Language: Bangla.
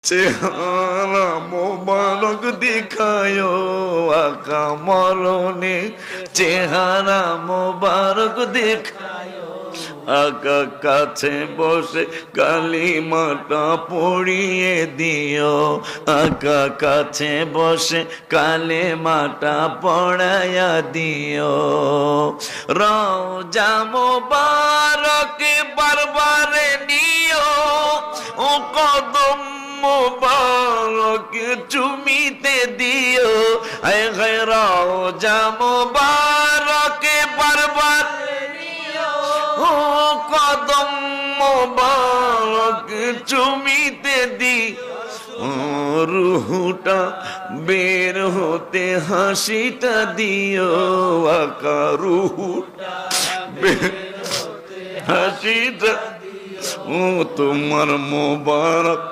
চেহারা মোবারক দেখায় আকা মরণে, চেহারা মোবারক দেখায় আকা কাছে বসে কালিমাটা পড়িয়ে দিও, আকা কাছে বসে কালিমাটা পড়াইয়া দিও। রওজা মোবারক বারবারে নিও, ও কদম মোবারক চুমিতে দিও, আয় গায় রওজা মোবারক বারবার নিও, ও কদম মোবারক চুমিতে দিও। রুহুটা বের হতে হাসিটা দিও, আকা রুহুটা বের হতে হাসিটা, ও তোমার মোবারক